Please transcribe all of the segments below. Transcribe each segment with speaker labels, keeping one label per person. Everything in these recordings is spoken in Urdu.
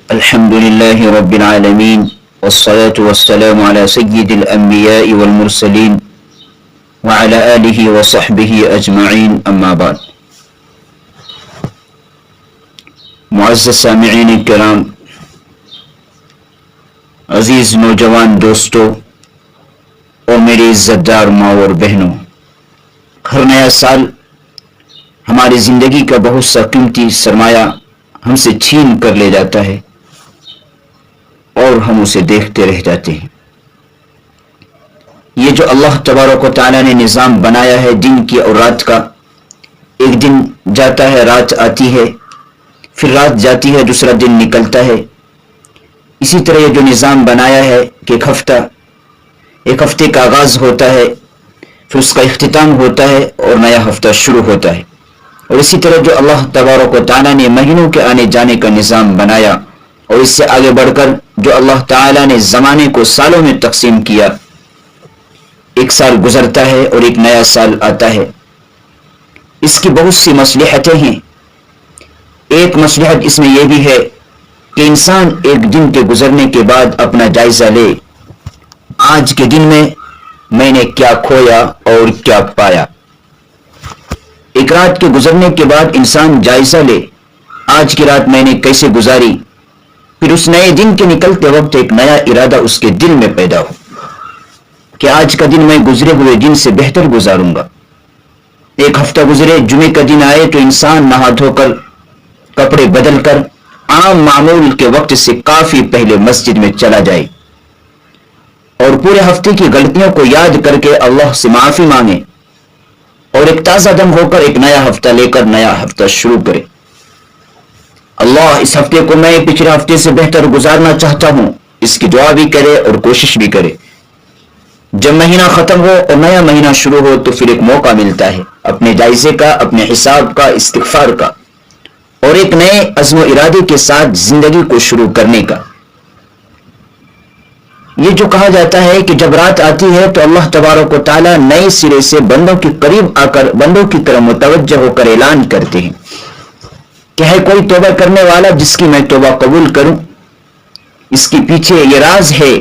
Speaker 1: الحمد لله رب العالمين والصلاة والسلام على سيد الأنبياء والمرسلين وعلى آله وصحبه أجمعين أما بعد. معزز سامعین کرام، عزیز نوجوان دوستوں اور میری عزت دار ماں اور بہنوں، ہر نیا سال ہماری زندگی کا بہت سا قیمتی سرمایہ ہم سے چھین کر لے جاتا ہے اور ہم اسے دیکھتے رہ جاتے ہیں. یہ جو اللہ تبارک و تعالیٰ نے نظام بنایا ہے دن کی اور رات کا، ایک دن جاتا ہے، رات آتی ہے، پھر رات جاتی ہے، دوسرا دن نکلتا ہے. اسی طرح یہ جو نظام بنایا ہے کہ ایک ہفتے کا آغاز ہوتا ہے، پھر اس کا اختتام ہوتا ہے اور نیا ہفتہ شروع ہوتا ہے. اور اسی طرح جو اللہ تبارک و تعالیٰ نے مہینوں کے آنے جانے کا نظام بنایا، اور اس سے آگے بڑھ کر جو اللہ تعالیٰ نے زمانے کو سالوں میں تقسیم کیا، ایک سال گزرتا ہے اور ایک نیا سال آتا ہے. اس کی بہت سی مصلحتیں ہیں. ایک مصلحت اس میں یہ بھی ہے کہ انسان ایک دن کے گزرنے کے بعد اپنا جائزہ لے، آج کے دن میں نے کیا کھویا اور کیا پایا. ایک رات کے گزرنے کے بعد انسان جائزہ لے، آج کی رات میں نے کیسے گزاری، پھر اس نئے دن کے نکلتے وقت ایک نیا ارادہ اس کے دل میں پیدا ہو کہ آج کا دن میں گزرے ہوئے دن سے بہتر گزاروں گا. ایک ہفتہ گزرے، جمعے کا دن آئے تو انسان نہا دھو کر، کپڑے بدل کر، عام معمول کے وقت سے کافی پہلے مسجد میں چلا جائے اور پورے ہفتے کی غلطیوں کو یاد کر کے اللہ سے معافی مانگے اور ایک تازہ دم ہو کر ایک نیا ہفتہ لے کر نیا ہفتہ شروع کرے. اللہ اس ہفتے کو میں پچھلے ہفتے سے بہتر گزارنا چاہتا ہوں، اس کی دعا بھی کرے اور کوشش بھی کرے. جب مہینہ ختم ہو اور نیا مہینہ شروع ہو تو پھر ایک موقع ملتا ہے اپنے جائزے کا، اپنے حساب کا، استغفار کا اور ایک نئے عزم و ارادے کے ساتھ زندگی کو شروع کرنے کا. یہ جو کہا جاتا ہے کہ جب رات آتی ہے تو اللہ تبارک و تعالیٰ نئے سرے سے بندوں کے قریب آ کر بندوں کی طرف متوجہ ہو کر اعلان کرتے ہیں کہ ہے کوئی توبہ کرنے والا جس کی میں توبہ قبول کروں. اس کے پیچھے یہ راز ہے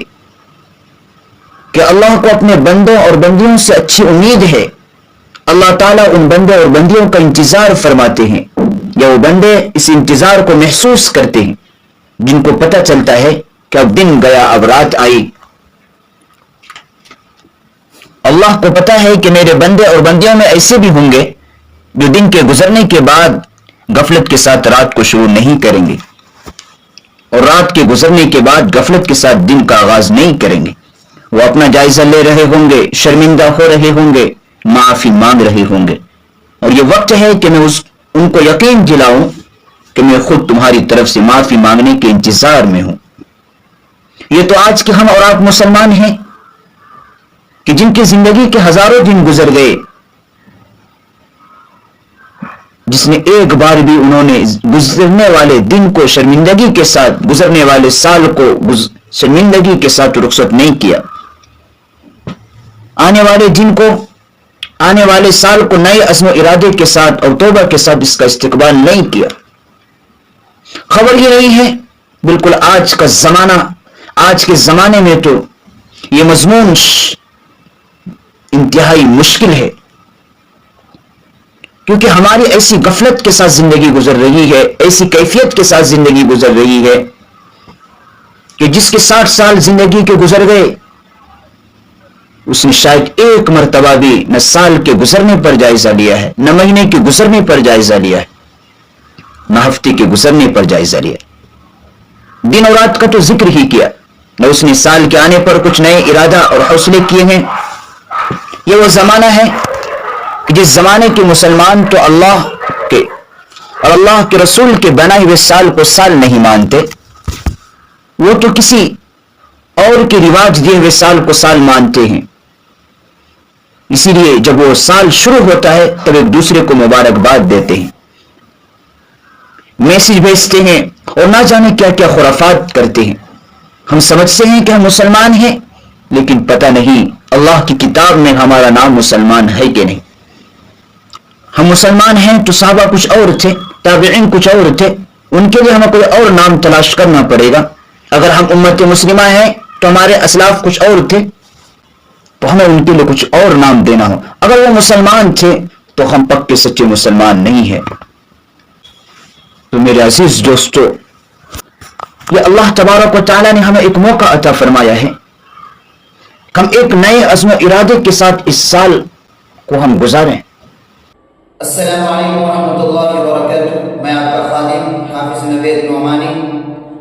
Speaker 1: کہ اللہ کو اپنے بندوں اور بندیوں سے اچھی امید ہے. اللہ تعالیٰ ان بندوں اور بندیوں کا انتظار فرماتے ہیں، یا وہ بندے اس انتظار کو محسوس کرتے ہیں جن کو پتہ چلتا ہے کہ اب دن گیا، اب رات آئی. اللہ کو پتہ ہے کہ میرے بندے اور بندیوں میں ایسے بھی ہوں گے جو دن کے گزرنے کے بعد غفلت کے ساتھ رات کو شروع نہیں کریں گے اور رات کے گزرنے کے بعد غفلت کے ساتھ دن کا آغاز نہیں کریں گے. وہ اپنا جائزہ لے رہے ہوں گے، شرمندہ ہو رہے ہوں گے، معافی مانگ رہے ہوں گے. اور یہ وقت ہے کہ میں ان کو یقین دلاؤں کہ میں خود تمہاری طرف سے معافی مانگنے کے انتظار میں ہوں. یہ تو آج کے ہم اور آپ مسلمان ہیں کہ جن کی زندگی کے ہزاروں دن گزر گئے، جس نے ایک بار بھی انہوں نے گزرنے والے دن کو شرمندگی کے ساتھ، گزرنے والے سال کو شرمندگی کے ساتھ رخصت نہیں کیا، آنے والے دن کو، آنے والے سال کو نئے عزم و ارادے کے ساتھ اور توبہ کے ساتھ اس کا استقبال نہیں کیا. خبر یہ نہیں ہے. بالکل آج کا زمانہ، آج کے زمانے میں تو یہ مضمون انتہائی مشکل ہے، کیونکہ ہماری ایسی غفلت کے ساتھ زندگی گزر رہی ہے، ایسی کیفیت کے ساتھ زندگی گزر رہی ہے کہ جس کے 60 سال زندگی کے گزر گئے، اس نے شاید ایک مرتبہ بھی نہ سال کے گزرنے پر جائزہ لیا ہے، نہ مہینے کے گزرنے پر جائزہ لیا ہے، نہ ہفتے کے گزرنے پر جائزہ لیا. دن اور رات کا تو ذکر ہی کیا، نہ اس نے سال کے آنے پر کچھ نئے ارادہ اور حوصلے کیے ہیں. یہ وہ زمانہ ہے کہ جس زمانے کے مسلمان تو اللہ کے اور اللہ کے رسول کے بنائے ہوئے سال کو سال نہیں مانتے، وہ تو کسی اور کے رواج دیے ہوئے سال کو سال مانتے ہیں. اسی لیے جب وہ سال شروع ہوتا ہے تب ایک دوسرے کو مبارکباد دیتے ہیں، میسج بھیجتے ہیں اور نہ جانے کیا کیا خرافات کرتے ہیں. ہم سمجھتے ہیں کہ ہم مسلمان ہیں، لیکن پتہ نہیں اللہ کی کتاب میں ہمارا نام مسلمان ہے کہ نہیں. ہم مسلمان ہیں تو صحابہ کچھ اور تھے، تابعین کچھ اور تھے، ان کے لیے ہمیں کوئی اور نام تلاش کرنا پڑے گا. اگر ہم امت مسلمہ ہیں تو ہمارے اسلاف کچھ اور تھے تو ہمیں ان کے لیے کچھ اور نام دینا ہو. اگر وہ مسلمان تھے تو ہم پکے سچے مسلمان نہیں ہیں. تو میرے عزیز دوستو، یہ اللہ تبارک و تعالیٰ نے ہمیں ایک موقع عطا فرمایا ہے. ہم ایک نئے عزم و ارادے کے ساتھ اس سال کو ہم گزاریں.
Speaker 2: السلام علیکم ورحمۃ اللہ وبرکاتہ. میں آپ کا خادم حافظ نوید نعمانی.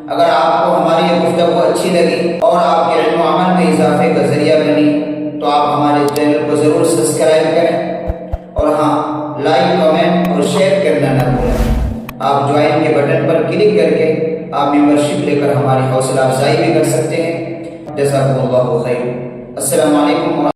Speaker 2: اگر آپ کو ہماری یہ گفتگو اچھی لگی اور آپ کے علم و عمل میں اضافے کا ذریعہ بنی تو آپ ہمارے چینل کو ضرور سبسکرائب کریں اور ہاں لائک، کمنٹ اور شیئر کرنا نہ بھولیں. آپ جوائن کے بٹن پر کلک کر کے آپ ممبرشپ لے کر ہماری حوصلہ افزائی بھی کر سکتے ہیں. جزاکم اللہ خیر. السلام علیکم.